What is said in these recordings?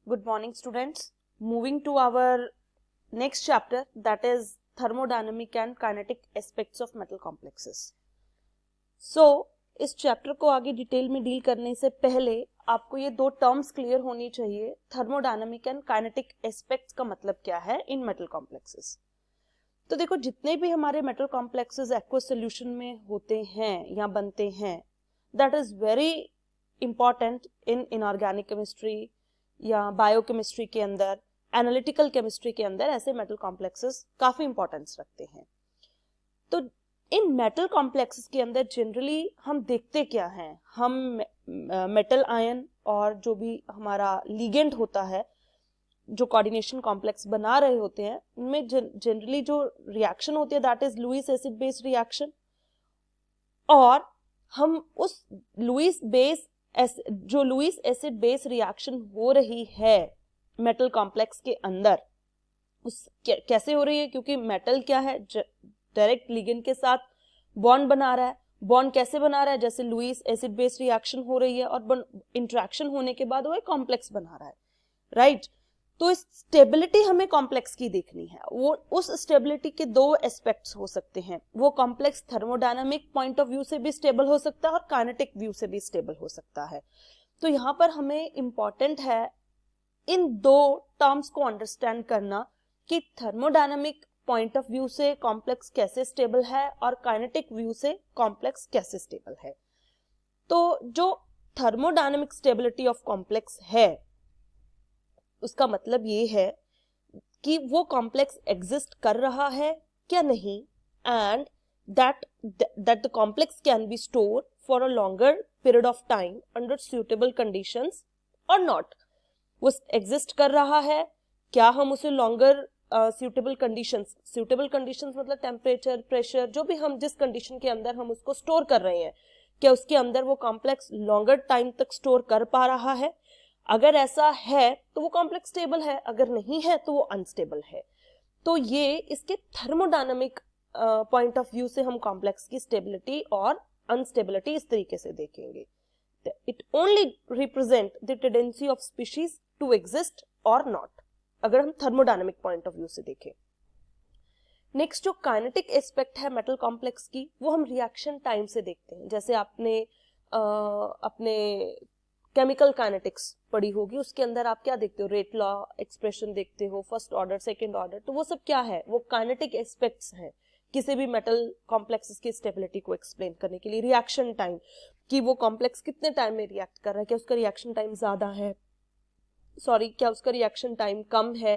Good morning, students. Moving to our next chapter, that is thermodynamic and kinetic aspects of metal complexes. So, इस chapter को आगे detail में deal करने से पहले आपको ये दो टर्म्स क्लियर होनी चाहिए. थर्मोडायनामिक एंड काइनेटिक एस्पेक्ट्स का मतलब क्या है इन मेटल कॉम्प्लेक्सेस. तो देखो, जितने भी हमारे मेटल कॉम्प्लेक्सेस एक्वस सॉल्यूशन में होते हैं या बनते हैं, that is very important in inorganic chemistry या बायोकेमिस्ट्री के अंदर, एनालिटिकल केमिस्ट्री के अंदर ऐसे मेटल कॉम्प्लेक्सेस काफी इंपॉर्टेंस रखते हैं. तो इन मेटल कॉम्प्लेक्सेस के अंदर जनरली हम देखते क्या हैं, हम मेटल आयन और जो भी हमारा लिगेंड होता है, जो कोऑर्डिनेशन कॉम्प्लेक्स बना रहे होते हैं, उनमें जनरली जो रिएक्शन होती है that is Lewis acid base reaction. और हम उस लुईस एसिड बेस रिएक्शन हो रही है मेटल कॉम्प्लेक्स के अंदर, उस कैसे हो रही है, क्योंकि मेटल क्या है, डायरेक्ट लिगेंड के साथ बॉन्ड बना रहा है. बॉन्ड कैसे बना रहा है, जैसे लुईस एसिड बेस रिएक्शन हो रही है और इंटरेक्शन होने के बाद वो एक कॉम्प्लेक्स बना रहा है, राइट. तो इस स्टेबिलिटी हमें कॉम्प्लेक्स की देखनी है. वो उस स्टेबिलिटी के दो एस्पेक्ट्स हो सकते हैं. वो complex thermodynamic point of view से भी स्टेबल हो सकता है और काइनेटिक व्यू से भी स्टेबल हो सकता है. तो यहाँ पर हमें इंपॉर्टेंट है इन दो टर्म्स को अंडरस्टैंड करना कि थर्मोडायनामिक पॉइंट ऑफ व्यू से कॉम्प्लेक्स कैसे स्टेबल है और काइनेटिक व्यू से कॉम्प्लेक्स कैसे स्टेबल है. तो जो थर्मोडायनामिक स्टेबिलिटी ऑफ कॉम्प्लेक्स है, उसका मतलब ये है कि वो कॉम्प्लेक्स एग्जिस्ट कर रहा है क्या नहीं, and that the complex can be store for a longer period of time under suitable conditions और नॉट. वो एग्जिस्ट कर रहा है क्या, हम उसे लॉन्गर सुटेबल कंडीशंस मतलब टेम्परेचर, प्रेशर, जो भी हम जिस कंडीशन के अंदर हम उसको स्टोर कर रहे हैं, क्या उसके अंदर वो कॉम्प्लेक्स लॉन्गर टाइम तक स्टोर कर पा रहा है. अगर ऐसा है तो वो कॉम्प्लेक्स स्टेबल है, अगर नहीं है तो वो अनस्टेबल है. तो ये इसके थर्मोडायनामिक पॉइंट ऑफ व्यू से हम कॉम्प्लेक्स की स्टेबिलिटी और अनस्टेबिलिटी इस तरीके से देखेंगे. It only represent the tendency of species to exist और नॉट, अगर हम थर्मोडायनामिक पॉइंट ऑफ व्यू से देखें. नेक्स्ट जो काइनेटिक एस्पेक्ट है मेटल कॉम्प्लेक्स की, वो हम रिएक्शन टाइम से देखते हैं. जैसे आपने अपने केमिकल काइनेटिक्स पढ़ी होगी, उसके अंदर आप क्या देखते हो, रेट लॉ एक्सप्रेशन देखते हो, फर्स्ट ऑर्डर, सेकंड ऑर्डर. तो वो सब क्या है, वो काइनेटिक एस्पेक्ट्स हैं किसी भी मेटल कॉम्प्लेक्सेस की स्टेबिलिटी को एक्सप्लेन करने के लिए. रिएक्शन टाइम, कि वो कॉम्प्लेक्स कितने टाइम में रिएक्ट कर रहा है, क्या उसका रिएक्शन टाइम ज्यादा है, क्या उसका रिएक्शन टाइम कम है.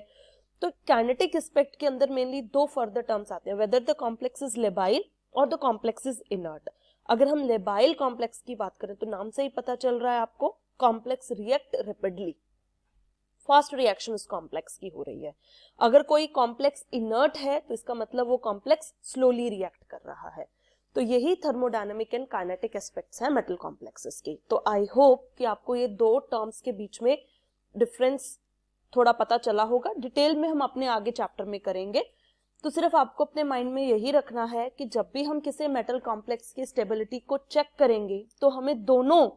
तो काइनेटिक एस्पेक्ट के अंदर मेनली दो फर्दर टर्म्स आते हैं, whether the complex is labile और द कॉम्प्लेक्स इज इनर्ट. अगर हम लेबाइल कॉम्प्लेक्स की बात करें तो नाम से ही पता चल रहा है आपको, complex react rapidly, fast reaction उस कॉम्प्लेक्स की हो रही है. अगर कोई कॉम्प्लेक्स इनर्ट है तो इसका मतलब वो कॉम्प्लेक्स स्लोली रिएक्ट कर रहा है. तो यही थर्मोडायनामिक एंड काइनेटिक एस्पेक्ट्स हैं मेटल कॉम्प्लेक्सेस के. तो आई होप कि आपको ये दो टर्म्स के बीच में डिफरेंस थोड़ा पता चला होगा. डिटेल में हम अपने आगे चैप्टर में करेंगे. तो सिर्फ आपको अपने माइंड में यही रखना है कि जब भी हम किसी मेटल कॉम्प्लेक्स की स्टेबिलिटी को चेक करेंगे तो हमें दोनों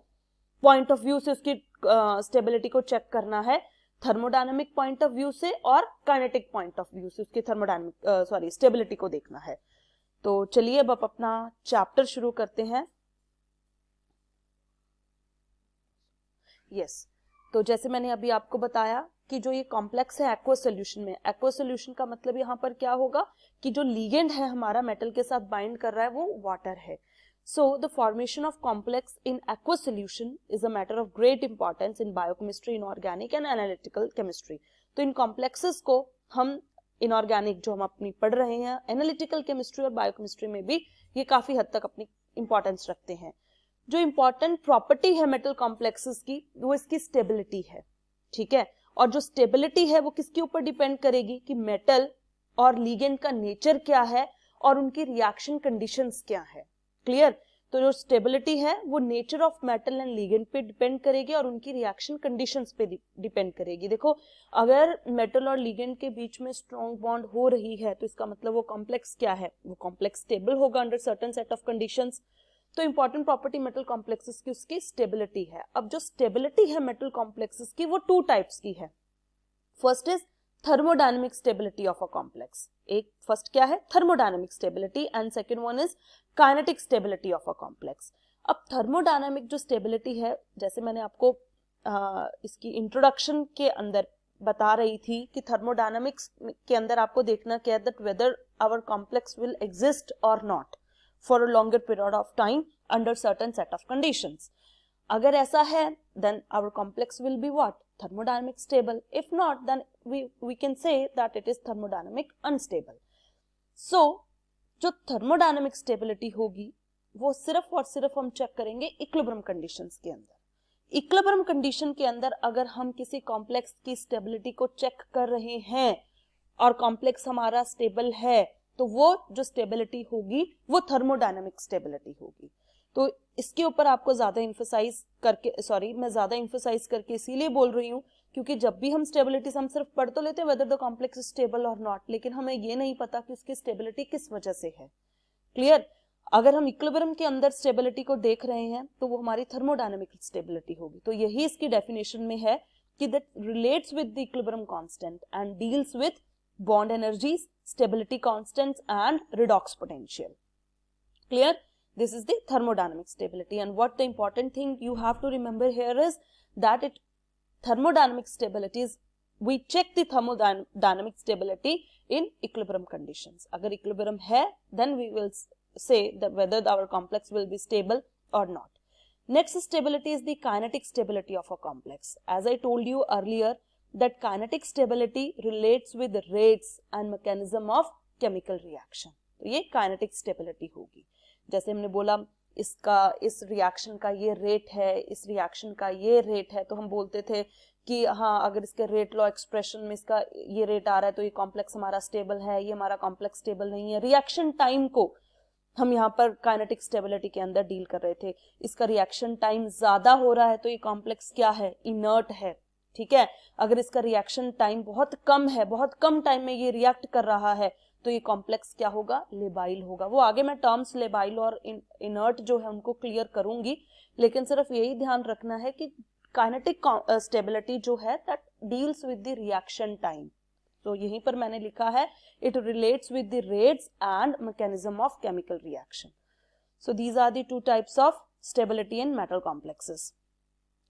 पॉइंट ऑफ व्यू से उसकी स्टेबिलिटी को चेक करना है, थर्मोडायनामिक पॉइंट ऑफ व्यू से और काइनेटिक पॉइंट ऑफ व्यू से उसकी थर्मोडायनामिक स्टेबिलिटी को देखना है. तो चलिए अब अपना चैप्टर शुरू करते हैं. यस, तो जैसे मैंने अभी आपको बताया कि जो ये कॉम्प्लेक्स है एक्वस सॉल्यूशन में, एक्वस सॉल्यूशन का मतलब यहाँ पर क्या होगा कि जो लिगेंड है हमारा मेटल के साथ बाइंड कर रहा है वो वाटर है. So the formation of complex in aqueous solution is a matter of great importance in biochemistry, inorganic and analytical chemistry. तो इन complexes को हम inorganic जो हम अपनी पढ़ रहे हैं, analytical chemistry और biochemistry में भी ये काफी हद तक अपनी importance रखते हैं. जो important property है metal complexes की, वो इसकी stability है, ठीक है. और जो stability है वो किसके ऊपर depend करेगी कि metal और ligand का nature क्या है और उनकी reaction conditions क्या है. क्लियर. तो जो स्टेबिलिटी है वो nature of metal and ligand पे डिपेंड करेगी और उनकी रिएक्शन कंडीशंस पे डिपेंड करेगी. देखो, अगर मेटल और लिगेंड के बीच में स्ट्रॉन्ग बॉन्ड हो रही है तो इसका मतलब वो कॉम्प्लेक्स क्या है, वो कॉम्प्लेक्स स्टेबल होगा under certain set of conditions. तो इंपॉर्टेंट प्रॉपर्टी मेटल कॉम्प्लेक्सेस की उसकी स्टेबिलिटी है. अब जो स्टेबिलिटी है मेटल कॉम्प्लेक्सेस की वो टू टाइप्स की है. First is thermodynamic stability of a complex. एक फर्स्ट क्या है, thermodynamic stability, and second one is kinetic stability of a complex. अब थर्मोडायनेमिक जो स्टेबिलिटी है, जैसे मैंने आपको इसकी इंट्रोडक्शन के अंदर बता रही थी कि थर्मोडायनेमिक्स के अंदर आपको देखना क्या है, that whether our complex will exist और not for a longer period of time under certain set of conditions. अगर ऐसा है then our complex will be what? Thermodynamic stable. If not, then we can say that it is thermodynamic unstable. So जो thermodynamic stability होगी वो सिर्फ और सिर्फ हम चेक करेंगे इक्विलिब्रियम कंडीशंस के अंदर। इक्विलिब्रियम कंडीशन के अंदर अगर हम किसी कॉम्प्लेक्स की स्टेबिलिटी को चेक कर रहे हैं और कॉम्प्लेक्स हमारा स्टेबल है, तो वो जो स्टेबिलिटी होगी वो थर्मोडायनेमिक स्टेबिलिटी होगी। तो इसके ऊपर आपको ज्यादा इंफोसाइज करके इसीलिए बोल रही हूँ क्योंकि जब भी हम स्टेबिलिटी हम सिर्फ पढ़ तो लेते हैं whether the complex is stable और नॉट, लेकिन हमें ये नहीं पता कि उसकी स्टेबिलिटी किस वजह से है। क्लियर? अगर हम इक्विलिब्रियम के अंदर स्टेबिलिटी को देख रहे हैं तो वो हमारी थर्मोडायनेमिक स्टेबिलिटी होगी। तो यही इसकी डेफिनेशन में है कि that relates with the equilibrium constant and deals with bond energies, stability constants and redox potential. Clear? This is the thermodynamic stability, and what the important thing you have to remember here is that thermodynamic stability is, we check the thermodynamic stability in equilibrium conditions. अगर equilibrium है then we will say that whether our complex will be stable or not. Next stability is the kinetic stability of a complex. As I told you earlier that kinetic stability relates with the rates and mechanism of chemical reaction. तो ये kinetic stability होगी। जैसे हमने बोला इस reaction का ये rate है, इस रिएक्शन का ये रेट है, तो हम बोलते थे कि हाँ अगर इसके रेट लॉ एक्सप्रेशन में इसका ये रेट आ रहा है तो ये कॉम्प्लेक्स हमारा स्टेबल है, ये हमारा कॉम्प्लेक्स स्टेबल नहीं है। रिएक्शन टाइम को हम यहाँ पर काइनेटिक स्टेबिलिटी के अंदर डील कर रहे थे। इसका रिएक्शन टाइम ज्यादा हो रहा है तो ये कॉम्प्लेक्स क्या है, इनर्ट है। ठीक है, अगर इसका रिएक्शन टाइम बहुत कम है, बहुत कम टाइम में ये रिएक्ट कर रहा है, तो ये कॉम्प्लेक्स क्या होगा, लेबाइल होगा। वो आगे मैं टर्म्स लेबाइल और इनर्ट जो है उनको क्लियर करूंगी, लेकिन सिर्फ यही ध्यान रखना है कि काइनेटिक स्टेबिलिटी जो है that deals with the reaction time. तो यहीं पर मैंने लिखा है it relates with the rates and mechanism of chemical reaction. So these are the two types of stability in metal complexes.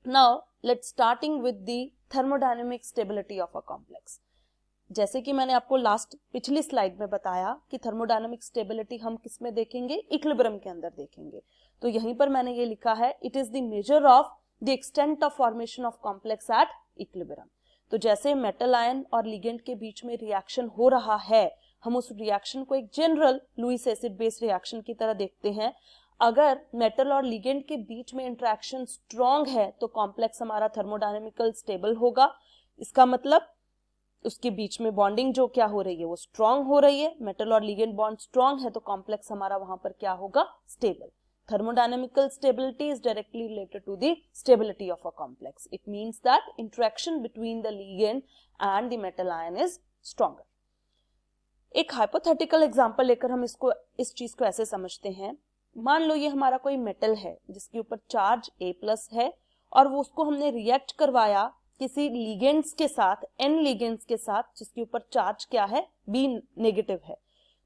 Now let's starting with the thermodynamic stability of a complex. जैसे कि मैंने आपको पिछली slide में बताया कि thermodynamic stability हम किस में देखेंगे, इक्विलिब्रियम के अंदर देखेंगे। तो यहीं पर मैंने ये लिखा है it is the measure of the extent of formation of complex at equilibrium. तो जैसे मेटल आयन और लिगेंड के बीच में रिएक्शन हो रहा है, हम उस रिएक्शन को एक general Lewis acid base reaction की तरह देखते हैं। अगर मेटल और लिगेंड के बीच में इंटरेक्शन स्ट्रॉन्ग है तो कॉम्प्लेक्स हमारा थर्मोडायनेमिकल स्टेबल होगा। इसका मतलब उसके बीच में बॉन्डिंग जो क्या हो रही है वो स्ट्रॉन्ग हो रही है, मेटल और लिगेंड बॉन्ड स्ट्रॉन्ग है तो कॉम्प्लेक्स हमारा वहां पर क्या होगा, stable. Thermodynamical stability is directly related to the stability of a complex. It means that interaction between the ligand and the metal ion is stronger. एक hypothetical example लेकर हम इस चीज को ऐसे समझते हैं। मान लो ये हमारा कोई मेटल है जिसके ऊपर चार्ज A+ है और वो उसको हमने रिएक्ट करवाया किसी लिगेंड्स के साथ, N लिगेंड्स के साथ, जिसके ऊपर चार्ज क्या है, B नेगेटिव है।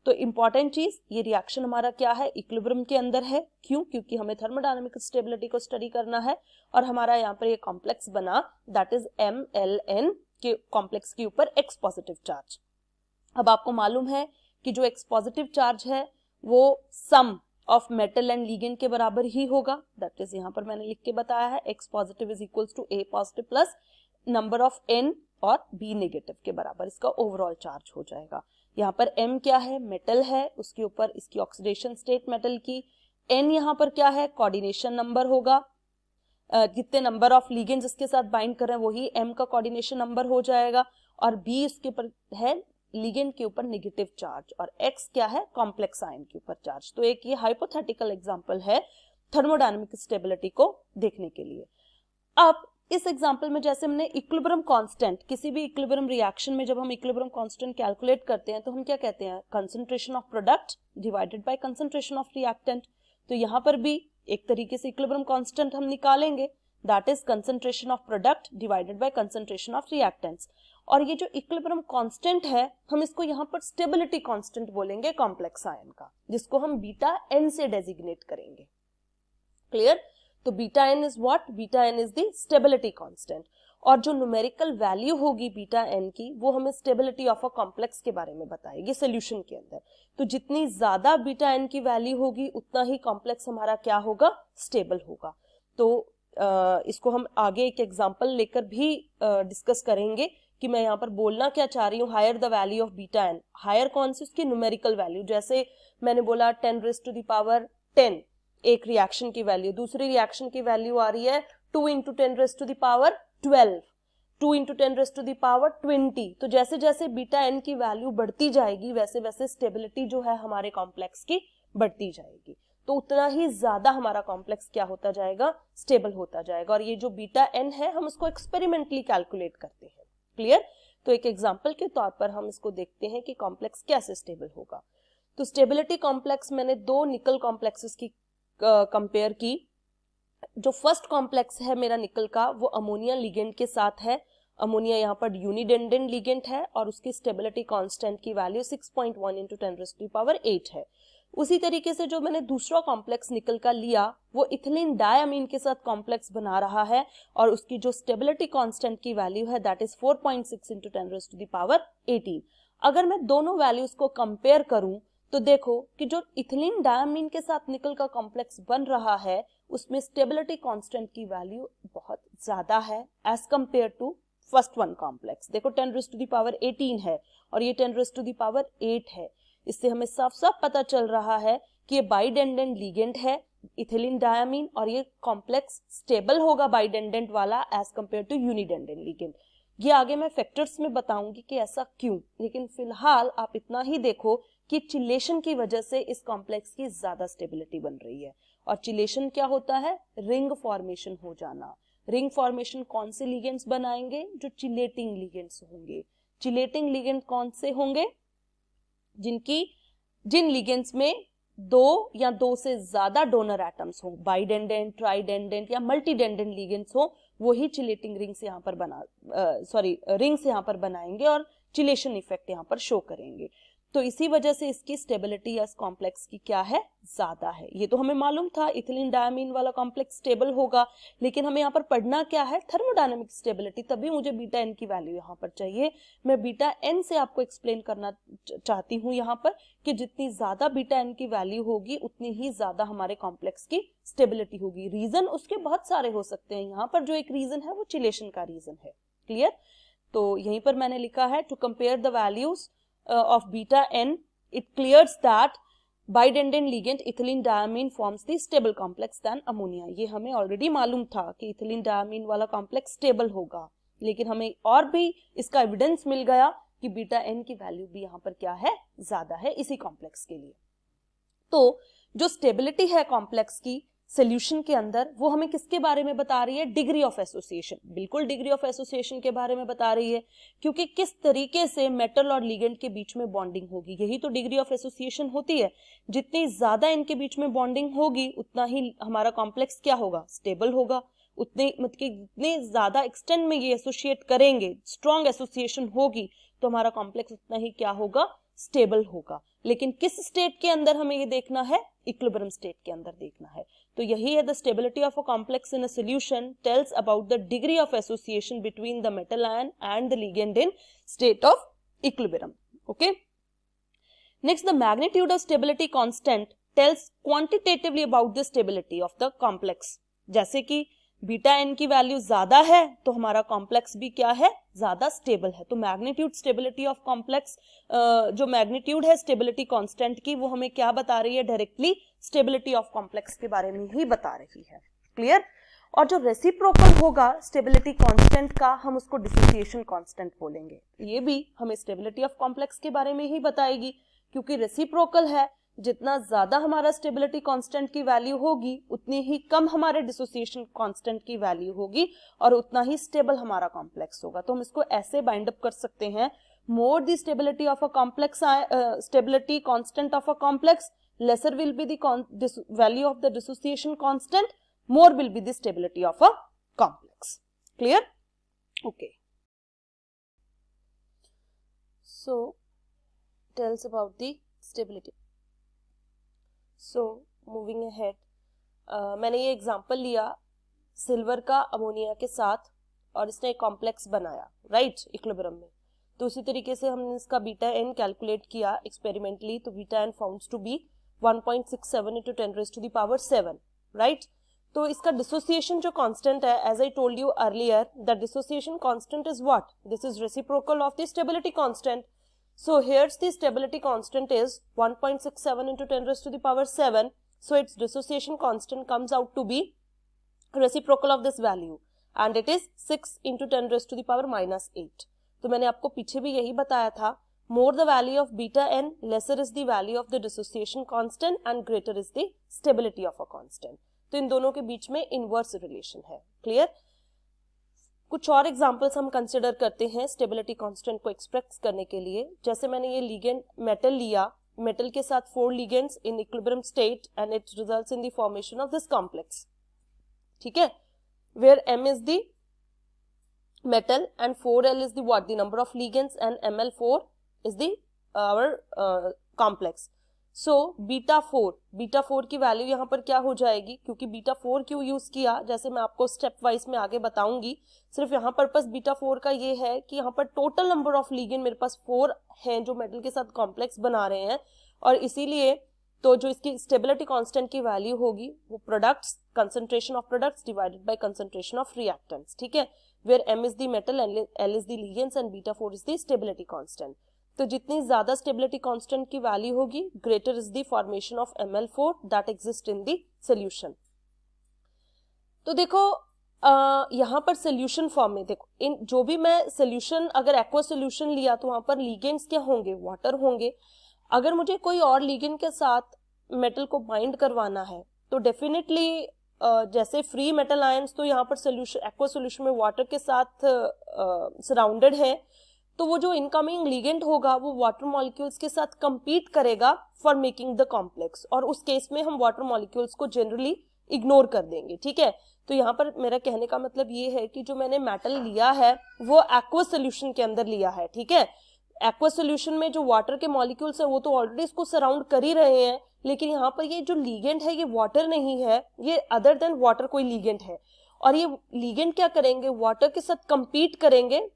तो इंपॉर्टेंट चीज, ये रिएक्शन हमारा क्या है, इक्विलिब्रियम के अंदर है। क्यों? क्योंकि हमें थर्मोडायनेमिक स्टेबिलिटी को स्टडी करना है और हमारा यहाँ पर ये कॉम्प्लेक्स बना दैट इज MLN के कॉम्प्लेक्स के ऊपर X पॉजिटिव चार्ज। अब आपको मालूम है कि जो X पॉजिटिव चार्ज है वो सम ऑफ मेटल एंड लिगेंड के बराबर ही होगा। दैट इज यहाँ पर मैंने लिख के बताया है X positive is equals to A positive plus number of N और B नेगेटिव के बराबर इसका ओवरऑल चार्ज हो जाएगा। यहाँ पर M क्या है, मेटल है, उसके ऊपर इसकी ऑक्सीडेशन स्टेट मेटल की। N यहाँ पर क्या है, कोऑर्डिनेशन नंबर होगा, जितने नंबर ऑफ लिगेंड्स इसके साथ बाइंड कर रहे हैं वही M का कोऑर्डिनेशन नंबर हो जाएगा। और B उसके ऊपर है लिगेंड के ऊपर नेगेटिव चार्ज और X क्या है, कॉम्प्लेक्स आयन के ऊपर चार्ज। तो एक ये हाइपोथेटिकल एग्जांपल है थर्मोडायनेमिक स्टेबिलिटी को देखने के लिए। अब इस एग्जांपल में जैसे हमने इक्विलिब्रियम कांस्टेंट, किसी भी इक्विलिब्रियम रिएक्शन में जब हम इक्विलिब्रियम कांस्टेंट कैलकुलेट करते हैं तो हम क्या कहते हैं, concentration of product divided by concentration of reactant. तो यहाँ पर भी एक तरीके से इक्विलिब्रियम कांस्टेंट हम निकालेंगे that is concentration of product divided by concentration of reactants. और ये जो इक्विलिब्रियम कांस्टेंट है, हम इसको यहाँ पर स्टेबिलिटी कांस्टेंट बोलेंगे कॉम्प्लेक्स आयन का, जिसको हम बीटा एन से डेजिग्नेट करेंगे। क्लियर? तो beta N is what? Beta N is the stability constant. और जो न्यूमेरिकल वैल्यू होगी बीटा एन की, वो हमें स्टेबिलिटी ऑफ अ कॉम्प्लेक्स के बारे में बताएगी सोल्यूशन के अंदर। तो जितनी ज्यादा बीटा एन की वैल्यू होगी उतना ही कॉम्प्लेक्स हमारा क्या होगा? स्टेबल होगा। तो इसको हम आगे एक एग्जांपल लेकर भी डिस्कस करेंगे कि मैं यहाँ पर बोलना क्या चाह रही हूँ। Higher the value of beta N, higher कौन सी? उसकी न्यूमेरिकल वैल्यू। जैसे मैंने बोला 10⁻10 एक रिएक्शन की वैल्यू, दूसरी रिएक्शन की वैल्यू आ रही है 2 × 10⁻12, 2 × 10⁻20। तो जैसे जैसे बीटा एन की वैल्यू बढ़ती जाएगी वैसे वैसे स्टेबिलिटी जो है हमारे कॉम्प्लेक्स की बढ़ती जाएगी, तो उतना ही ज्यादा हमारा कॉम्प्लेक्स क्या होता जाएगा? स्टेबल होता जाएगा। और ये जो बीटा एन है हम उसको एक्सपेरिमेंटली कैलकुलेट करते हैं। क्लियर? तो एक एग्जांपल के तौर पर हम इसको देखते हैं कि कॉम्प्लेक्स कैसे स्टेबल होगा। तो स्टेबिलिटी कॉम्प्लेक्स मैंने दो निकल कॉम्प्लेक्सेस की कंपेयर की। जो फर्स्ट कॉम्प्लेक्स है मेरा निकल का, वो अमोनिया लिगेंड के साथ है। अमोनिया यहाँ पर यूनिडेंडेंट लिगेंड है और उसकी स्टेबिलिटी कांस्टेंट की वैल्यू 6.1 × 10⁸ है। उसी तरीके से जो मैंने दूसरा कॉम्प्लेक्स निकल का लिया वो इथिलीन डायमीन के साथ कॉम्प्लेक्स बना रहा है और उसकी जो स्टेबिलिटी कांस्टेंट की वैल्यू है दैट इज 4.6 × 10⁸। अगर मैं दोनों वैल्यूज को कंपेयर करूं तो देखो कि जो इथिलीन डायमीन के साथ निकल का कॉम्प्लेक्स बन रहा है उसमें स्टेबिलिटी कांस्टेंट की वैल्यू बहुत ज्यादा है as compare to first one complex. देखो 10⁻18 है और ये 10⁻8 है। इससे हमें साफ साफ पता चल रहा है कि ये बाइडेंडेंट लिगेंड है इथिलीन डायमीन और ये कॉम्प्लेक्स स्टेबल होगा बाइडेंडेंट वाला एज कंपेयर टू यूनिडेंडेंट लिगेंड। ये आगे मैं फैक्टर्स में बताऊंगी कि ऐसा क्यों, लेकिन फिलहाल आप इतना ही देखो कि चिलेशन की वजह से इस कॉम्प्लेक्स की ज्यादा स्टेबिलिटी बन रही है। और चिलेशन क्या होता है? रिंग फॉर्मेशन हो जाना। रिंग फॉर्मेशन कौन से लिगेंड्स बनाएंगे? जो चिलेटिंग लिगेंड्स होंगे। चिलेटिंग लिगेंड कौन से होंगे? जिन लिगेंड्स में दो या दो से ज्यादा डोनर एटम्स हो, बाइडेंडेंट, ट्राइडेंडेंट या मल्टीडेंडेंट लिगेंड्स हो, वो ही चिलेटिंग रिंग्स यहाँ पर रिंग्स यहाँ पर बनाएंगे और चिलेशन इफेक्ट यहाँ पर शो करेंगे। तो इसी वजह से इसकी स्टेबिलिटी या कॉम्प्लेक्स की क्या है? ज्यादा है। ये तो हमें मालूम था इथिलीन डायमीन वाला कॉम्प्लेक्स स्टेबल होगा, लेकिन हमें यहाँ पर पढ़ना क्या है? Thermodynamic stability. तभी मुझे बीटा एन की वैल्यू यहाँ पर चाहिए। मैं बीटा एन से आपको एक्सप्लेन करना चाहती हूँ यहाँ पर कि जितनी ज्यादा बीटा एन की वैल्यू होगी उतनी ही ज्यादा हमारे कॉम्प्लेक्स की स्टेबिलिटी होगी। रीजन उसके बहुत सारे हो सकते हैं, यहाँ पर जो एक रीजन है वो चिलेशन का रीजन है। क्लियर? तो यहीं पर मैंने लिखा है to compare the values of beta n, it clears that bidendant ligand ethylene diamine forms the stable complex than ammonia। ये हमें ऑलरेडी मालूम था कि इथिलीन डायमीन वाला कॉम्प्लेक्स स्टेबल होगा, लेकिन हमें और भी इसका एविडेंस मिल गया कि बीटा एन की वैल्यू भी यहाँ पर क्या है? ज्यादा है इसी कॉम्प्लेक्स के लिए। तो जो स्टेबिलिटी है कॉम्प्लेक्स की सोल्यूशन के अंदर, वो हमें किसके बारे में बता रही है? Degree of association. बिल्कुल डिग्री ऑफ एसोसिएशन के बारे में बता रही है, क्योंकि किस तरीके से मेटल और लिगेंड के बीच में बॉन्डिंग होगी, यही तो डिग्री ऑफ एसोसिएशन होती है। जितनी ज्यादा इनके बीच में बॉन्डिंग होगी उतना ही हमारा कॉम्प्लेक्स क्या होगा? स्टेबल होगा। उतने मतलब कि जितने ज्यादा एक्सटेंड में ये एसोसिएट करेंगे, स्ट्रॉन्ग एसोसिएशन होगी, तो हमारा कॉम्प्लेक्स उतना ही क्या होगा? स्टेबल होगा। लेकिन किस स्टेट के अंदर हमें ये देखना है? इक्विलिब्रियम स्टेट के अंदर देखना है। तो यही है the stability of a complex in a solution tells about the degree of association between the metal ion and the ligand in state of equilibrium. Okay, next the magnitude of stability constant tells quantitatively about the stability of the complex. जैसे कि beta N की value ज्यादा है तो हमारा complex भी क्या है? ज्यादा स्टेबल है। तो मैग्नीट्यूड स्टेबिलिटी ऑफ कॉम्प्लेक्स, जो मैग्नीट्यूड है स्टेबिलिटी कांस्टेंट की, वो हमें क्या बता रही है? डायरेक्टली स्टेबिलिटी ऑफ कॉम्प्लेक्स के बारे में ही बता रही है। क्लियर? और जो रेसिप्रोकल होगा स्टेबिलिटी कांस्टेंट का, हम उसको डिसोसिएशन कांस्टेंट बोलेंगे। ये भी हमें स्टेबिलिटी ऑफ कॉम्प्लेक्स के बारे में ही बताएगी, क्योंकि रेसिप्रोकल है। जितना ज्यादा हमारा स्टेबिलिटी कांस्टेंट की वैल्यू होगी उतनी ही कम हमारे डिसोसिएशन कांस्टेंट की वैल्यू होगी और उतना ही स्टेबल हमारा कॉम्प्लेक्स होगा। तो हम इसको ऐसे बाइंड अप कर सकते हैं, more the stability of a complex, stability constant of a complex, lesser will be the value of the dissociation constant, more will be the stability of a complex. Clear? Okay. So tells about the stability. So moving ahead, मैंने ये example लिया silver का ammonia के साथ और इसने एक complex बनाया, राइट, इक्विलिब्रियम में. तो उसी तरीके से हमने इसका बीटा एन कैलकुलेट किया एक्सपेरिमेंटली. तो beta N founds to be 1.67 into 10 raised to the power 7, right. तो इसका डिसोसिएशन जो कांस्टेंट है, as I told you earlier, the dissociation constant is what? This is reciprocal of the stability constant. So here's the stability constant is 1.67 into 10 raised to the power 7. So its dissociation constant comes out to be reciprocal of this value and it is 6 into 10 raised to the power minus 8. तो मैंने आपको पीछे भी यही बताया था, more the value of beta n, lesser is the value of the dissociation constant and greater is the stability of a constant. तो इन दोनों के बीच में इनवर्स रिलेशन है. क्लियर? कुछ और एग्जांपल्स हम कंसिडर करते हैं स्टेबिलिटी कांस्टेंट को एक्सप्रेस करने के लिए. जैसे मैंने ये लिगेंड मेटल लिया, मेटल के साथ 4 ligands in equilibrium state and it results in the formation of this complex. ठीक है, where m is the metal and 4l is the what? The number of ligands and ml4 is the our complex. So beta 4 की value यहाँ पर क्या हो जाएगी? क्योंकि beta 4 क्यों यूज किया, जैसे मैं आपको स्टेप वाइज में आगे बताऊंगी. सिर्फ यहाँ पर्पस बीटा 4 का ये है कि यहाँ पर टोटल नंबर ऑफ लिगेंड मेरे पास 4 हैं जो मेटल के साथ कॉम्प्लेक्स बना रहे हैं, और इसीलिए तो जो इसकी स्टेबिलिटी कांस्टेंट की वैल्यू होगी वो products, concentration of products divided by concentration of reactants. ठीक है, where m is the metal and l is the ligands and beta 4 is the stability constant. तो जितनी ज्यादा स्टेबिलिटी कांस्टेंट की वैल्यू होगी, greater is the formation of ml4 that exist in the solution. तो देखो यहाँ पर सोल्यूशन फॉर्म में देखो, इन जो भी मैं सोल्यूशन, अगर एक्वा सोल्यूशन लिया तो वहां पर लिगेंड्स क्या होंगे? वाटर होंगे. अगर मुझे कोई और लिगेंड के साथ मेटल को बाइंड करवाना है तो डेफिनेटली जैसे फ्री मेटल आयंस तो यहाँ पर सोल्यूशन, एक्वा सोल्यूशन में वाटर के साथ सराउंडेड है, तो वो जो इनकमिंग लिगेंड होगा वो वाटर मॉलिक्यूल्स के साथ compete करेगा फॉर मेकिंग द कॉम्प्लेक्स, और उस केस में हम वाटर मॉलिक्यूल्स को जनरली इग्नोर कर देंगे. ठीक है, तो यहाँ पर मेरा कहने का मतलब ये है कि जो मैंने मेटल लिया है वो एक्वा सोल्यूशन के अंदर लिया है. ठीक है, एक्वा सोल्यूशन में जो वाटर के मॉलिक्यूल्स है वो तो ऑलरेडी इसको सराउंड कर ही रहे हैं, लेकिन यहाँ पर ये जो लिगेंड है ये वाटर नहीं है, ये अदर देन वाटर कोई लिगेंड है, और ये लिगेंड क्या करेंगे? वाटर के साथ compete करेंगे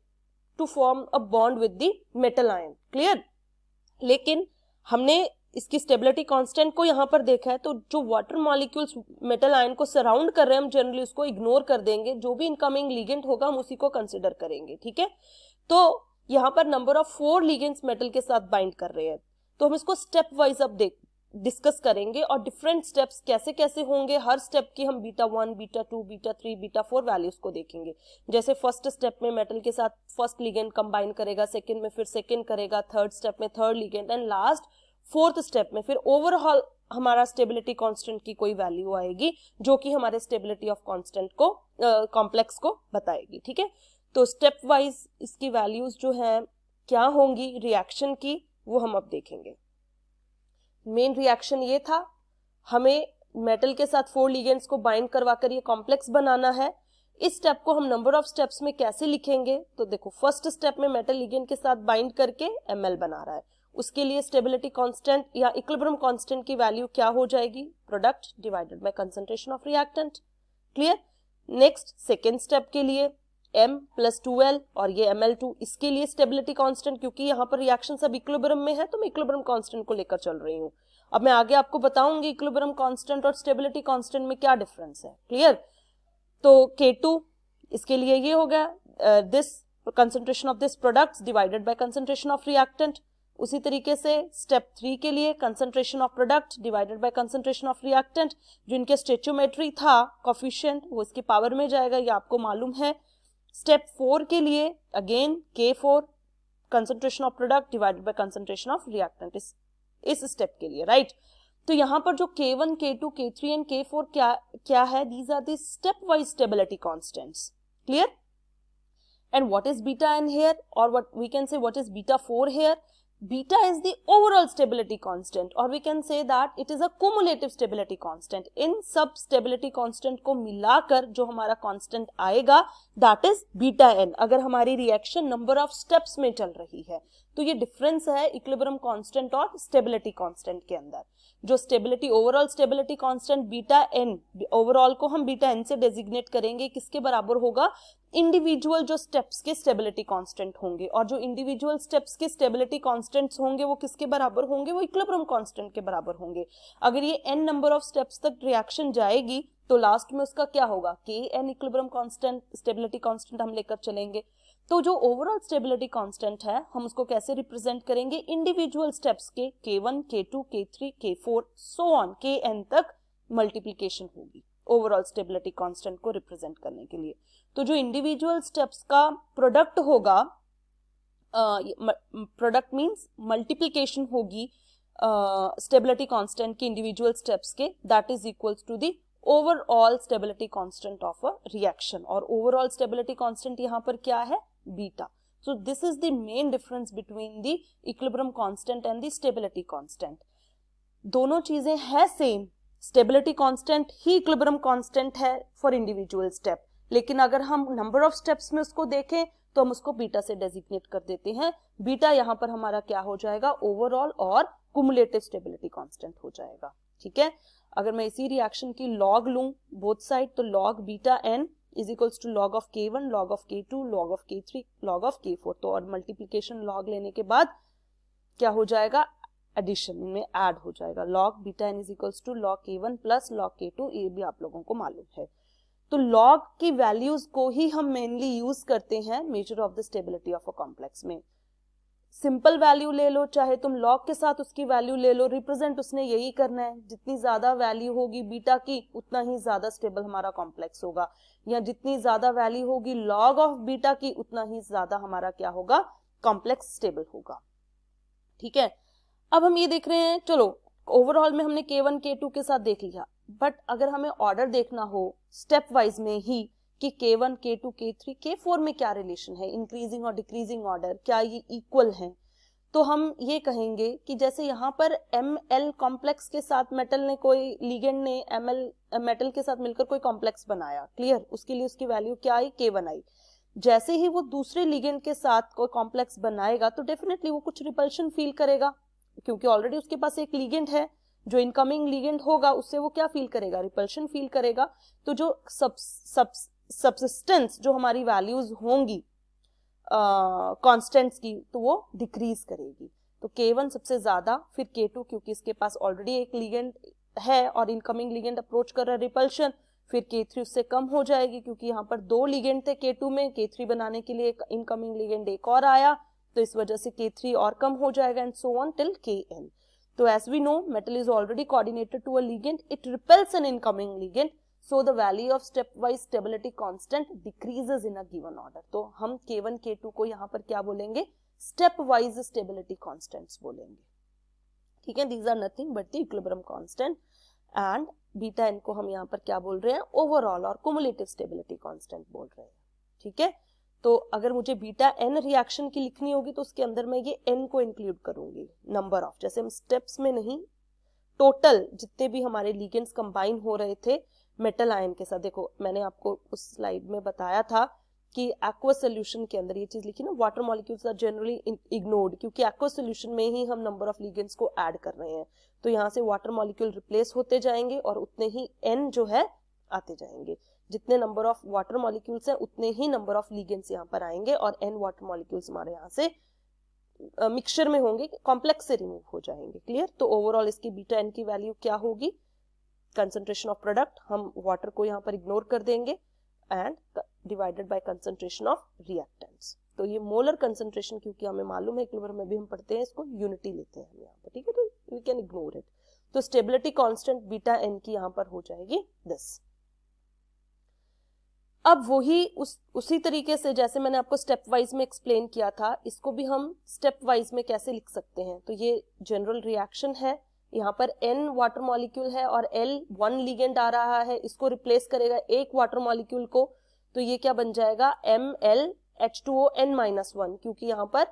to form a bond with the metal ion. Clear? लेकिन हमने इसकी स्टेबिलिटी कांस्टेंट को यहाँ पर देखा है, तो जो वाटर मॉलिक्यूल्स मेटल आयन को सराउंड कर रहे हैं हम जनरली उसको इग्नोर कर देंगे, जो भी इनकमिंग लिगेंड होगा हम उसी को कंसिडर करेंगे. ठीक है, तो यहाँ पर नंबर ऑफ 4 लिगेंड्स मेटल के साथ बाइंड कर रहे हैं, तो हम इसको स्टेप वाइज अब डिस्कस करेंगे और डिफरेंट स्टेप्स कैसे कैसे होंगे, हर स्टेप की हम beta 1, beta 2, beta 3, beta 4 values को देखेंगे. जैसे फर्स्ट स्टेप में मेटल के साथ फर्स्ट लिगेंड कंबाइन करेगा, सेकंड में फिर सेकंड करेगा, थर्ड स्टेप में third ligand, and last fourth step में फिर ओवरऑल हमारा स्टेबिलिटी कांस्टेंट की कोई वैल्यू आएगी जो कि हमारे स्टेबिलिटी ऑफ कांस्टेंट को कॉम्प्लेक्स को बताएगी. ठीक है, तो स्टेप वाइज इसकी वैल्यूज जो है क्या होंगी रिएक्शन की, वो हम अब देखेंगे. मेन रिएक्शन ये था, हमें मेटल के साथ 4 लिगेंड्स को बाइंड करवाकर ये कॉम्प्लेक्स बनाना है. इस स्टेप को हम नंबर ऑफ स्टेप्स में कैसे लिखेंगे? तो देखो, फर्स्ट स्टेप में मेटल लिगेंड के साथ बाइंड करके ml बना रहा है, उसके लिए स्टेबिलिटी कांस्टेंट या इक्विलिब्रियम कांस्टेंट की वैल्यू क्या हो जाएगी? Product divided by concentration of reactant. Clear? Next second step के लिए m प्लस 2l और ये ml2, इसके लिए स्टेबिलिटी कांस्टेंट, क्योंकि यहाँ पर रिएक्शन सब इक्विलिब्रियम में है तो मैं इक्विलिब्रियम कांस्टेंट को लेकर चल रही हूँ. अब मैं आगे आपको बताऊंगी इक्विलिब्रियम कांस्टेंट और स्टेबिलिटी कांस्टेंट में क्या डिफरेंस है. क्लियर? तो K2 इसके लिए ये हो गया, this concentration of this products divided by concentration of reactant. उसी तरीके से स्टेप 3 के लिए concentration of product divided by concentration of reactant, जो इनके स्टोइचियोमेट्री था कोफिशिएंट वो इसके पावर में जाएगा, ये आपको मालूम है. स्टेप 4 के लिए again K4 concentration of product divided by concentration of reactant इस स्टेप के लिए, राइट. तो यहाँ पर जो K1, K2, K3 and K4 क्या है? These are the stepwise stability constants. Clear? And what is beta n here, or what we can say what is beta 4 here? beta is the overall stability constant, or we can say that it is a cumulative stability constant. इन सब stability constant को मिलाकर जो हमारा constant आएगा that is beta n, अगर हमारी reaction number of steps में चल रही है। तो ये difference है equilibrium constant और stability constant के अंदर। जो stability overall stability constant beta n, overall को हम beta n से designate करेंगे, किसके बराबर होगा? इंडिविजुअल जो स्टेप्स के स्टेबिलिटी कांस्टेंट होंगे, और जो इंडिविजुअल स्टेप्स के स्टेबिलिटी कांस्टेंट्स होंगे वो किसके बराबर होंगे? वो इक्विलिब्रियम कांस्टेंट के बराबर होंगे। अगर ये n नंबर ऑफ स्टेप्स तक रिएक्शन जाएगी तो लास्ट में उसका क्या होगा? k n equilibrium constant, stability constant हम लेकर चलेंगे। तो जो ओवरऑल स्टेबिलिटी कांस्टेंट है हम उसको कैसे रिप्रेजेंट करेंगे? इंडिविजुअल स्टेप्स के k1, k2, k3, k4 so on kn तक मल्टीप्लीकेशन होगी ओवरऑल स्टेबिलिटी कांस्टेंट को रिप्रेजेंट करने के लिए। तो जो इंडिविजुअल स्टेप्स का प्रोडक्ट होगा, प्रोडक्ट मींस मल्टीप्लिकेशन होगी स्टेबिलिटी कांस्टेंट के इंडिविजुअल स्टेप्स के, that is equals to the overall stability constant of a reaction. और ओवरऑल स्टेबिलिटी कांस्टेंट यहाँ पर क्या है? Beta. So this is the main difference between the equilibrium constant and the stability constant. दोनों चीजें है same, stability constant ही equilibrium constant है for individual step, लेकिन अगर हम नंबर ऑफ स्टेप्स में उसको देखें तो हम उसको बीटा से डेजिग्नेट कर देते हैं। बीटा यहाँ पर हमारा क्या हो जाएगा? ओवरऑल और कुमुलेटिव स्टेबिलिटी कांस्टेंट हो जाएगा। ठीक है, अगर मैं इसी रिएक्शन की लॉग लूं बोथ साइड, तो log beta N is equals to log of k1, log of k2, log of k3, log of k4। तो और मल्टीप्लीकेशन लॉग लेने के बाद क्या हो जाएगा? एडिशन में ऐड हो जाएगा। Log beta N is equals to log k1 plus log k2, ये भी आप लोगों को मालूम है। तो लॉग की वैल्यूज को ही हम मेनली यूज करते हैं measure of the stability of a complex में। सिंपल वैल्यू ले लो, चाहे तुम लॉग के साथ उसकी वैल्यू ले लो, रिप्रेजेंट उसने यही करना है। जितनी ज्यादा वैल्यू होगी बीटा की उतना ही ज्यादा स्टेबल हमारा कॉम्प्लेक्स होगा, या जितनी ज्यादा वैल्यू होगी लॉग ऑफ बीटा की उतना ही ज्यादा हमारा क्या होगा? कॉम्प्लेक्स स्टेबल होगा। ठीक है, अब हम ये देख रहे हैं, चलो ओवरऑल में हमने k1 k2 के साथ देख लिया, बट अगर हमें ऑर्डर देखना हो स्टेप वाइज में ही कि k1 k2 k3 k4 में क्या रिलेशन है, इंक्रीजिंग और डिक्रीजिंग ऑर्डर, क्या ये इक्वल हैं, तो हम ये कहेंगे कि जैसे यहाँ पर ml कॉम्प्लेक्स के साथ मेटल ने, कोई लिगेंड ने ml मेटल के साथ मिलकर कोई कॉम्प्लेक्स बनाया, क्लियर, उसके लिए उसकी वैल्यू क्या आई? k1 आई। जैसे ही वो दूसरे लिगेंड के साथ कोई कॉम्प्लेक्स बनाएगा तो डेफिनेटली वो कुछ रिपल्शन फील करेगा, क्योंकि ऑलरेडी उसके पास एक लिगेंड है। जो इनकमिंग लिगेंड होगा उससे वो क्या फील करेगा? रिपल्शन फील करेगा। तो जो सब्सिस्टेंस जो हमारी वैल्यूज होंगी कांस्टेंट्स की, तो वो डिक्रीज करेगी। तो k1 सबसे ज्यादा, फिर k2 क्योंकि इसके पास ऑलरेडी एक लिगेंड है और इनकमिंग लिगेंड अप्रोच कर रहा है, रिपल्शन। फिर k3 उससे कम हो जाएगी क्योंकि यहाँ पर दो लिगेंड थे k2 में, k3 बनाने के लिए एक इनकमिंग लिगेंड एक और आया, तो इस वजह से k3 और कम हो जाएगा, and so on till kn। तो as we know metal is already coordinated to a ligand, it repels an incoming ligand, so the value of stepwise stability constant decreases in a given order। तो हम k1 k2 को यहाँ पर क्या बोलेंगे? stepwise stability constants बोलेंगे। ठीक है, these are nothing but the equilibrium constant, and beta n को हम यहाँ पर क्या बोल रहे हैं? ओवरऑल और cumulative stability constant बोल रहे हैं। ठीक है, तो अगर मुझे बीटा n रिएक्शन की लिखनी होगी तो उसके अंदर मैं ये n को इंक्लूड करूंगी, नंबर ऑफ, जैसे हम स्टेप्स में नहीं, टोटल जितने भी हमारे लिगेंड्स कंबाइन हो रहे थे मेटल आयन के साथ। देखो मैंने आपको उस स्लाइड में बताया था कि एक्वस सॉल्यूशन के अंदर ये चीज लिखी ना, water molecules are generally ignored, क्योंकि एक्वस सॉल्यूशन में ही हम नंबर ऑफ लिगेंड्स को ऐड कर रहे हैं। तो यहाँ से वाटर मॉलिक्यूल रिप्लेस होते जाएंगे और उतने ही n जो है आते जाएंगे। जितने नंबर ऑफ वाटर मॉलिक्यूल्स हैं उतने ही नंबर ऑफ लिगेंड्स यहाँ पर आएंगे, और n वाटर मॉलिक्यूल्स हमारे यहाँ से मिक्सचर में होंगे, कॉम्प्लेक्स से रिमूव हो जाएंगे। क्लियर? तो ओवरऑल इसकी बीटा n की वैल्यू क्या होगी? कंसंट्रेशन ऑफ प्रोडक्ट, हम वाटर को यहाँ पर इग्नोर कर देंगे, and divided by concentration of reactants. तो ये मोलर कंसंट्रेशन, क्योंकि हमें मालूम है इक्विलिब्रियम में भी हम पढ़ते हैं इसको, यूनिटी लेते हैं हम यहाँ पर। ठीक है, तो वी कैन इग्नोर इट। तो स्टेबिलिटी कांस्टेंट बीटा n की यहाँ पर हो जाएगी 10। अब वही उसी तरीके से जैसे मैंने आपको स्टेप वाइज में एक्सप्लेन किया था, इसको भी हम स्टेप वाइज में कैसे लिख सकते हैं। तो ये जनरल रिएक्शन है, यहाँ पर n वाटर मॉलिक्यूल है और L 1 लिगेंड आ रहा है, इसको रिप्लेस करेगा एक वाटर मॉलिक्यूल को, तो ये क्या बन जाएगा? MlH2O n-1, क्योंकि यहाँ पर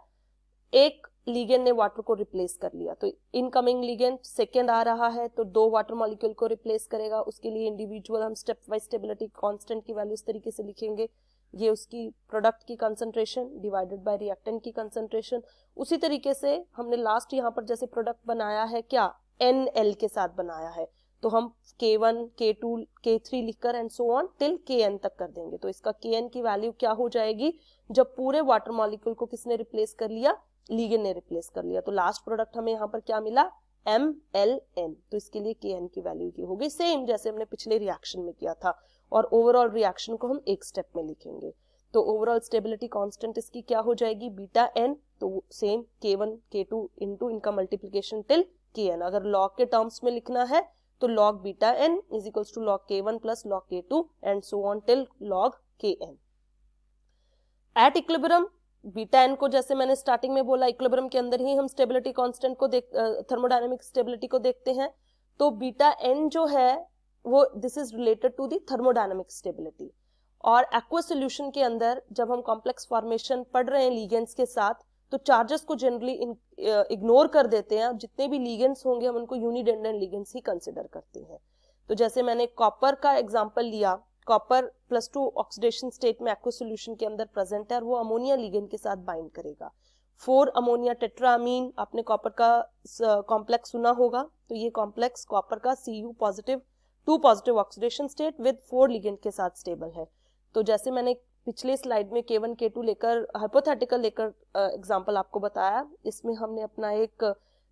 एक लिगेंड ने वाटर को रिप्लेस कर लिया, तो इनकमिंग लिगेंड सेकेंड आ रहा है तो 2 वाटर मॉलिक्यूल को रिप्लेस करेगा, उसके लिए इंडिविजुअल हम स्टेप वाइज स्टेबिलिटी कांस्टेंट की वैल्यू इस तरीके से लिखेंगे, ये उसकी प्रोडक्ट की कंसंट्रेशन डिवाइडेड बाय रिएक्टेंट की कंसंट्रेशन। उसी तरीके से हमने लास्ट यहाँ पर जैसे प्रोडक्ट बनाया है क्या, NL के साथ बनाया है, तो हम K1, K2, K3 लिखकर and so on till Kn तक कर देंगे। तो इसका Kn की वैल्यू क्या हो जाएगी, जब पूरे वाटर मॉलिक्यूल को किसने रिप्लेस कर लिया, लिगेंड ने रिप्लेस कर लिया, तो लास्ट प्रोडक्ट हमें यहाँ पर क्या मिला, MLN। तो इसके लिए Kn की वैल्यू की होगी सेम जैसे हमने पिछले रिएक्शन में किया था, और ओवरऑल रिएक्शन को हम एक स्टेप में लिखेंगे। तो ओवरऑल स्टेबिलिटी कांस्टेंट इसकी क्या हो जाएगी, बीटा N, तो सेम K1 K2 इनटू इनका मल्टीप्लिकेशन टिल Kn। अगर लॉग के टर्म्स में लिखना है तो log beta N is equals to log K1 plus log K2 and so on till log Kn। At equilibrium beta N को जैसे मैंने स्टार्टिंग में बोला, इक्विलिब्रियम के अंदर ही हम स्टेबिलिटी कांस्टेंट को थर्मोडायनेमिक स्टेबिलिटी को देखते हैं, तो बीटा एन जो है वो this is related to the thermodynamic stability. और एक्वस सॉल्यूशन के अंदर जब हम कॉम्प्लेक्स फॉर्मेशन पढ़ रहे हैं लीगेंड्स के साथ, तो चार्जेस को जनरली इग्नोर कर देते हैं, जितने भी लीगेंड्स होंगे हम उनको यूनिडेंडेंट लीगेंड्स ही कंसिडर करते हैं। तो जैसे मैंने कॉपर का एग्जांपल लिया, कॉपर +2 ऑक्सीडेशन स्टेट में एक्वस सॉल्यूशन के अंदर प्रेजेंट है और वो अमोनिया लिगेंड के साथ बाइंड करेगा। 4 अमोनिया टेट्रामीन, आपने कॉपर का कॉम्प्लेक्स सुना होगा, तो ये कॉम्प्लेक्स कॉपर का Cu positive 2 positive oxidation state with 4 ligand के साथ स्टेबल है। तो जैसे मैंने पिछले स्लाइड में K1 K2 लेकर हाइपोथेटिकल लेकर एग्जांपल आपको बताया, इसमें हमने अपना एक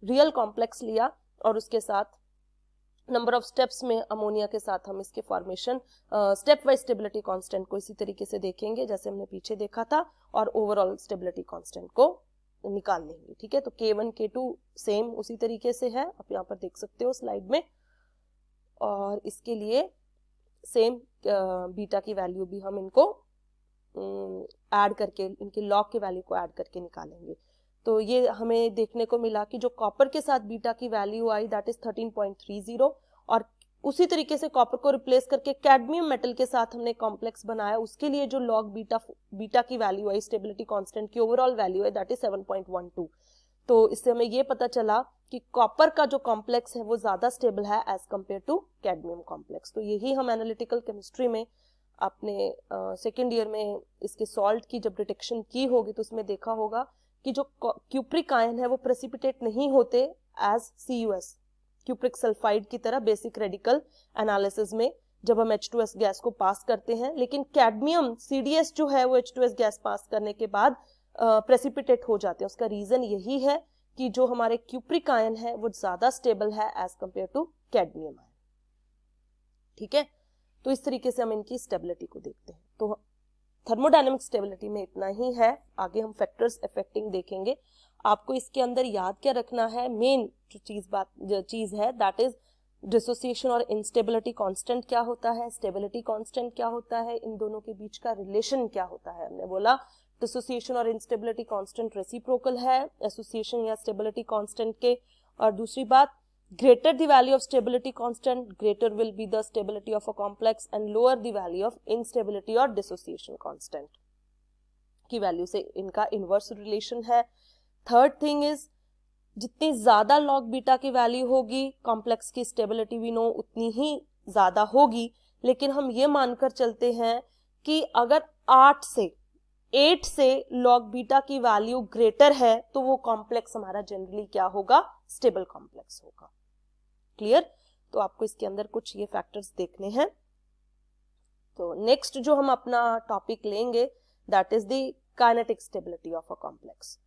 रियल कॉम्प्लेक्स लिया और उसके साथ नंबर ऑफ स्टेप्स में अमोनिया के साथ हम इसके formation step wise stability constant को इसी तरीके से देखेंगे जैसे हमने पीछे देखा था, और ओवरऑल स्टेबिलिटी कांस्टेंट को निकाल लेंगे। ठीक है, तो K1 K2 सेम उसी तरीके से है, आप यहाँ पर देख सकते हो स्लाइड में, और इसके लिए सेम बीटा की वैल्यू भी हम इनको ऐड करके, इनके लॉग की वैल्यू को ऐड करके निकालेंगे। तो ये हमें देखने को मिला कि जो कॉपर के साथ बीटा की वैल्यू आई दैट इज 13.30, और उसी तरीके से कॉपर को रिप्लेस करके कैडमियम मेटल के साथ हमने कॉम्प्लेक्स बनाया, उसके लिए जो लॉग बीटा की वैल्यू आई स्टेबिलिटी कांस्टेंट की ओवरऑल वैल्यू है दैट इज 7.12। तो इससे हमें ये पता चला कि कॉपर का जो कॉम्प्लेक्स है वो ज्यादा स्टेबल है as compare to cadmium complex. तो यही हम एनालिटिकल केमिस्ट्री में अपने सेकेंड ईयर में इसके सॉल्ट की जब डिटेक्शन की होगी तो उसमें देखा होगा कि जो क्यूप्रिक आयन है वो प्रेसिपिटेट नहीं होते एज CuS क्यूप्रिक सल्फाइड की तरह बेसिक रेडिकल एनालिसिस में जब हम H2S गैस को पास करते हैं, लेकिन कैडमियम CDS जो है वो H2S गैस पास करने के बाद प्रेसिपिटेट हो जाते हैं। उसका रीजन यही है कि जो हमारे क्यूप्रिक आयन है वो ज्यादा स्टेबल है as compare to cadmium ion. ठीक है, तो इस तरीके से हम इनकी स्टेबिलिटी को देखते हैं। तो थर्मोडायनेमिक स्टेबिलिटी में इतना ही है, आगे हम फैक्टर्स अफेक्टिंग देखेंगे। आपको इसके अंदर याद क्या रखना है, मेन जो चीज है दैट इज डिसोसिएशन और इंस्टेबिलिटी कांस्टेंट क्या होता है, स्टेबिलिटी कांस्टेंट क्या होता है, इन दोनों के बीच का रिलेशन क्या होता है। हमने बोला डिसोसिएशन और इंस्टेबिलिटी कांस्टेंट रेसिप्रोकल है एसोसिएशन या स्टेबिलिटी कांस्टेंट के, और दूसरी बात greater the value of stability constant, greater will be the stability of a complex and lower the value of instability or dissociation constant की वैल्यू से इनका इनवर्स रिलेशन है। थर्ड थिंग इज जितनी ज्यादा log बीटा की value होगी complex की stability भी नो उतनी ही ज्यादा होगी, लेकिन हम ये मानकर चलते हैं कि अगर 8 से log बीटा की वैल्यू ग्रेटर है तो वो कॉम्प्लेक्स हमारा जनरली क्या होगा, स्टेबल कॉम्प्लेक्स होगा। क्लियर, तो आपको इसके अंदर कुछ ये फैक्टर्स देखने हैं। तो नेक्स्ट जो हम अपना टॉपिक लेंगे that is the kinetic stability of a complex.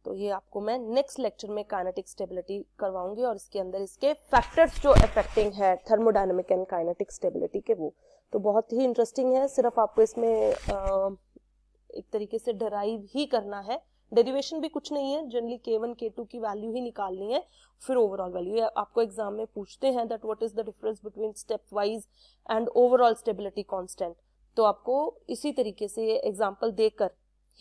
तो ये आपको मैं नेक्स्ट लेक्चर में काइनेटिक स्टेबिलिटी करवाऊंगी और इसके अंदर इसके फैक्टर्स जो अफेक्टिंग है थर्मोडायनेमिक एंड काइनेटिक स्टेबिलिटी के, वो तो बहुत ही इंटरेस्टिंग है। सिर्फ आपको इसमें एक तरीके से डराइव ही करना है, डेरिवेशन भी कुछ नहीं है, जनरली K1 K2 की वैल्यू ही निकालनी है, फिर ओवरऑल वैल्यू। आपको एग्जाम में पूछते हैं that what is the difference between step wise and overall stability constant, तो आपको इसी तरीके से एग्जांपल देकर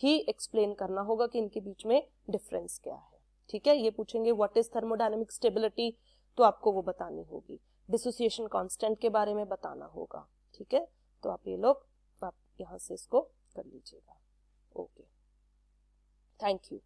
ही एक्सप्लेन करना होगा कि इनके बीच में डिफरेंस क्या है। ठीक है, ये पूछेंगे व्हाट इज थर्मोडायनेमिक स्टेबिलिटी, तो आपको वो बतानी होगी, डिसोसिएशन कांस्टेंट के बारे में बताना होगा। ठीक है, तो आप ये लोग आप यहाँ से इसको कर लीजिएगा। Okay, thank you.